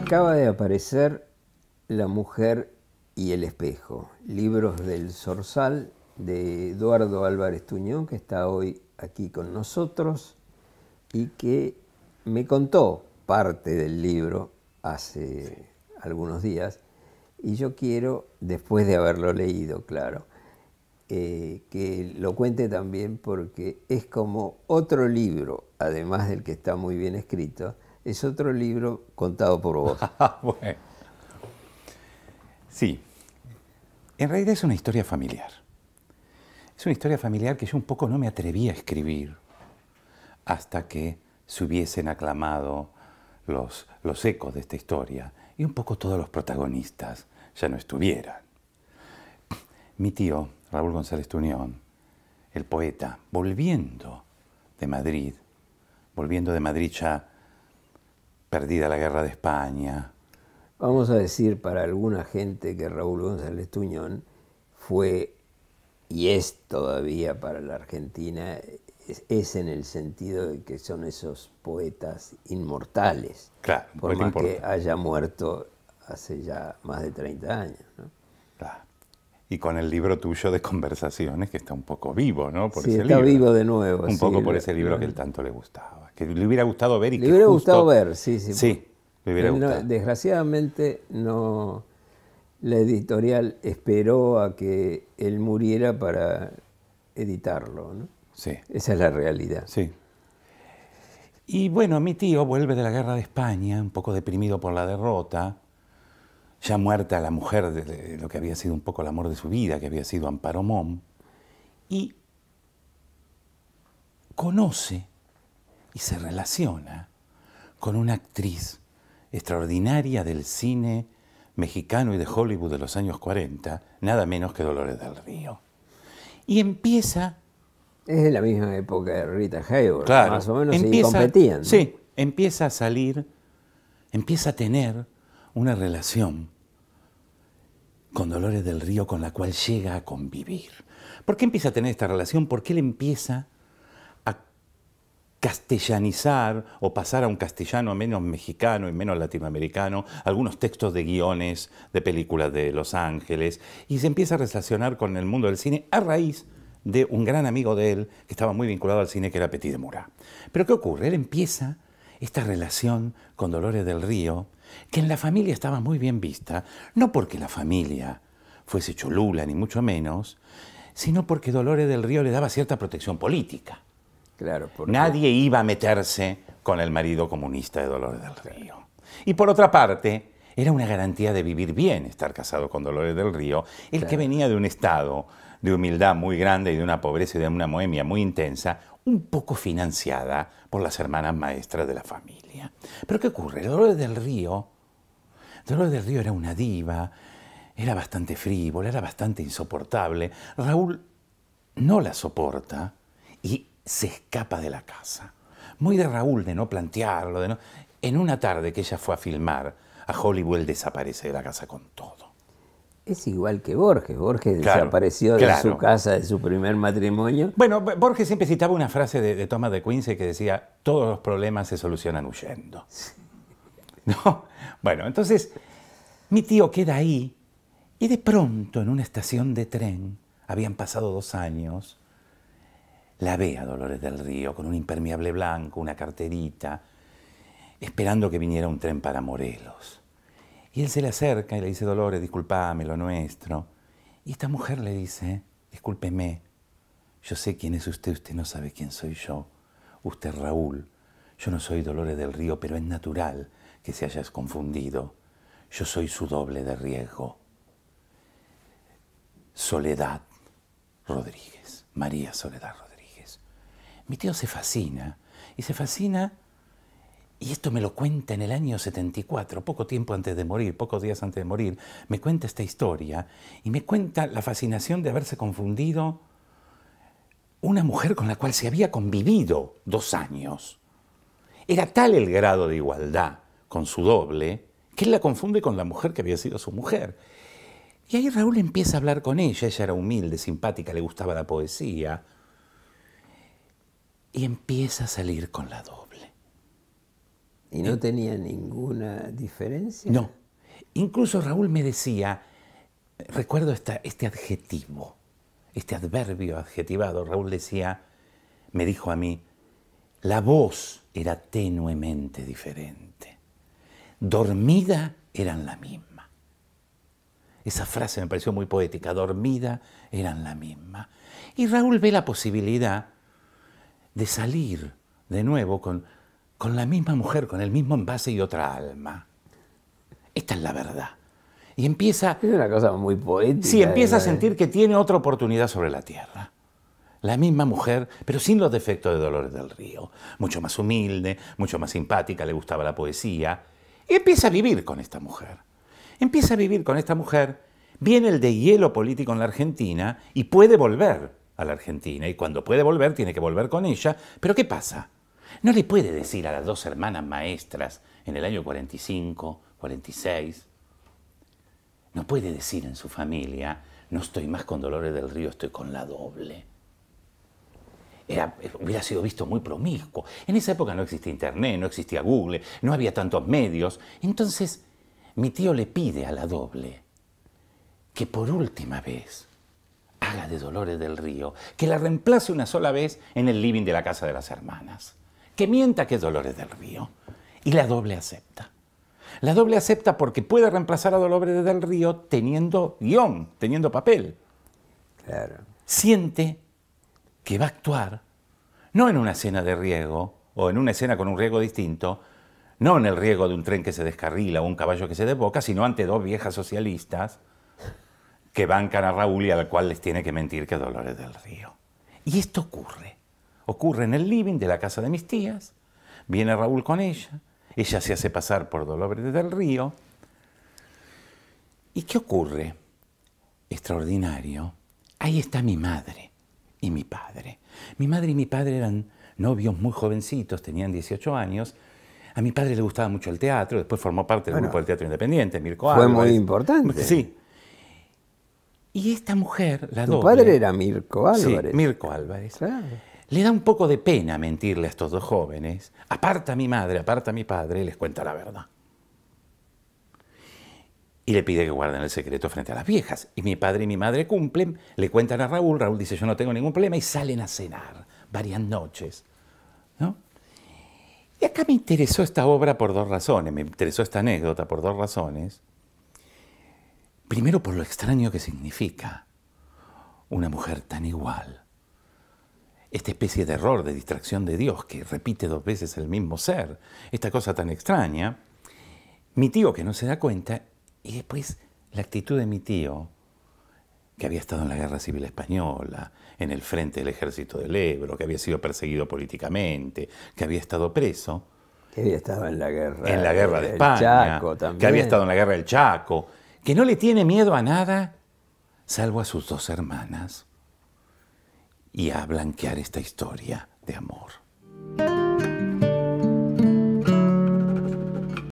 Acaba de aparecer La mujer y el espejo, libros del Zorzal de Eduardo Álvarez Tuñón, que está hoy aquí con nosotros y que me contó parte del libro hace algunos días. Y yo quiero, después de haberlo leído, claro, que lo cuente también porque es como otro libro, además del que está muy bien escrito, es otro libro contado por vos. Bueno. Sí, en realidad es una historia familiar. Es una historia familiar que yo un poco no me atreví a escribir hasta que se hubiesen aclamado los ecos de esta historia y un poco todos los protagonistas ya no estuvieran. Mi tío, Raúl González Tuñón, el poeta, volviendo de Madrid ya perdida la guerra de España. Vamos a decir para alguna gente que Raúl González Tuñón fue y es todavía para la Argentina, es en el sentido de que son esos poetas inmortales, Claro, por más que haya muerto hace ya más de 30 años, ¿no? Claro. Y con el libro tuyo de conversaciones, que está un poco vivo, ¿no? Por sí, ese está libro. Vivo de nuevo. Un poco por ese libro que él tanto le gustaba. Que le hubiera gustado ver y le que hubiera justo... gustado ver, sí. Sí, le hubiera gustado. Desgraciadamente no... La editorial esperó a que él muriera para editarlo, ¿no? Sí. Esa es la realidad. Sí. Y bueno, mi tío vuelve de la guerra de España, un poco deprimido por la derrota, ya muerta la mujer de lo que había sido un poco el amor de su vida, que había sido Amparo Mom, y conoce y se relaciona con una actriz extraordinaria del cine mexicano y de Hollywood de los años 40, nada menos que Dolores del Río. Y empieza... Es de la misma época de Rita Hayworth, claro, más o menos se competían, ¿no? Sí, empieza a salir, empieza a tener una relación con Dolores del Río con la cual llega a convivir. ¿Por qué empieza a tener esta relación? Porque él empieza a castellanizar o pasar a un castellano menos mexicano y menos latinoamericano algunos textos de guiones de películas de Los Ángeles y se empieza a relacionar con el mundo del cine a raíz de un gran amigo de él que estaba muy vinculado al cine, que era Petit de Murat. Pero ¿qué ocurre? Él empieza esta relación con Dolores del Río, que en la familia estaba muy bien vista, no porque la familia fuese cholula, ni mucho menos, sino porque Dolores del Río le daba cierta protección política. Claro, porque... Nadie iba a meterse con el marido comunista de Dolores del Río. Y por otra parte, era una garantía de vivir bien estar casado con Dolores del Río, el que venía de un estado de humildad muy grande y de una pobreza y de una bohemia muy intensa, un poco financiada por las hermanas maestras de la familia. Pero ¿qué ocurre? Dolores del Río era una diva, era bastante frívola, era bastante insoportable. Raúl no la soporta y se escapa de la casa. Muy de Raúl de no plantearlo, de no... En una tarde que ella fue a filmar a Hollywood, él desaparece de la casa con todo. Es igual que Borges. Borges desapareció de su casa, de su primer matrimonio. Bueno, Borges siempre citaba una frase de Thomas de Quincy que decía: todos los problemas se solucionan huyendo. ¿No? Bueno, entonces mi tío queda ahí y de pronto en una estación de tren, habían pasado 2 años, la ve a Dolores del Río con un impermeable blanco, una carterita, esperando que viniera un tren para Morelos. Y él se le acerca y le dice: Dolores, discúlpame, lo nuestro. Y esta mujer le dice: discúlpeme, yo sé quién es usted, usted no sabe quién soy yo. Usted es Raúl, yo no soy Dolores del Río, pero es natural que se hayas confundido. Yo soy su doble de riesgo. Soledad Rodríguez, María Soledad Rodríguez. Mi tío se fascina, y esto me lo cuenta en el año 74, poco tiempo antes de morir, pocos días antes de morir, me cuenta esta historia y me cuenta la fascinación de haberse confundido una mujer con la cual se había convivido 2 años. Era tal el grado de igualdad con su doble que él la confunde con la mujer que había sido su mujer. Y ahí Raúl empieza a hablar con ella era humilde, simpática, le gustaba la poesía, y empieza a salir con la doble. ¿Y no tenía ninguna diferencia? No. Incluso Raúl me decía, recuerdo este adjetivo, este adverbio adjetivado, Raúl decía, me dijo a mí, la voz era tenuemente diferente, dormida eran la misma. Esa frase me pareció muy poética, dormida eran la misma. Y Raúl ve la posibilidad de salir de nuevo con la misma mujer, con el mismo envase y otra alma. Esta es la verdad. Y empieza... Es una cosa muy poética. Sí, empieza a sentir que tiene otra oportunidad sobre la tierra. La misma mujer, pero sin los defectos de Dolores del Río. Mucho más humilde, mucho más simpática, le gustaba la poesía. Y empieza a vivir con esta mujer. Empieza a vivir con esta mujer, viene el deshielo político en la Argentina y puede volver a la Argentina. Y cuando puede volver, tiene que volver con ella. Pero ¿qué pasa? No le puede decir a las dos hermanas maestras en el año 45, 46, no puede decir en su familia, no estoy más con Dolores del Río, estoy con la doble. Hubiera sido visto muy promiscuo. En esa época no existía Internet, no existía Google, no había tantos medios. Entonces, mi tío le pide a la doble que por última vez haga de Dolores del Río, que la reemplace una sola vez en el living de la casa de las hermanas. Que mienta que es Dolores del Río. Y la doble acepta. La doble acepta porque puede reemplazar a Dolores del Río teniendo guión, teniendo papel. Claro. Siente que va a actuar, no en una escena de riego, o en una escena con un riego distinto, no en el riego de un tren que se descarrila o un caballo que se desboca, sino ante dos viejas socialistas que bancan a Raúl y al cual les tiene que mentir que es Dolores del Río. Y esto ocurre. Ocurre en el living de la casa de mis tías, viene Raúl con ella se hace pasar por Dolores del Río. ¿Y qué ocurre? Extraordinario. Ahí está mi madre y mi padre. Mi madre y mi padre eran novios muy jovencitos, tenían 18 años. A mi padre le gustaba mucho el teatro, después formó parte del grupo del Teatro Independiente, Mirko Álvarez. Fue muy importante. Sí. Y esta mujer, la doble... Tu padre era Mirko Álvarez. Sí, Mirko Álvarez. Claro. Le da un poco de pena mentirle a estos dos jóvenes. Aparta a mi madre, aparta a mi padre y les cuenta la verdad. Y le pide que guarden el secreto frente a las viejas. Y mi padre y mi madre cumplen, le cuentan a Raúl, Raúl dice yo no tengo ningún problema y salen a cenar varias noches, ¿no? Y acá me interesó esta obra por dos razones, me interesó esta anécdota por dos razones. Primero por lo extraño que significa una mujer tan igual. Esta especie de error, de distracción de Dios, que repite dos veces el mismo ser, esta cosa tan extraña. Mi tío que no se da cuenta, y después la actitud de mi tío, que había estado en la Guerra Civil Española, en el frente del Ejército del Ebro, que había sido perseguido políticamente, que había estado preso. Que había estado en la guerra. En la Guerra de España. Chaco también. Que había estado en la Guerra del Chaco. Que no le tiene miedo a nada, salvo a sus dos hermanas, y a blanquear esta historia de amor.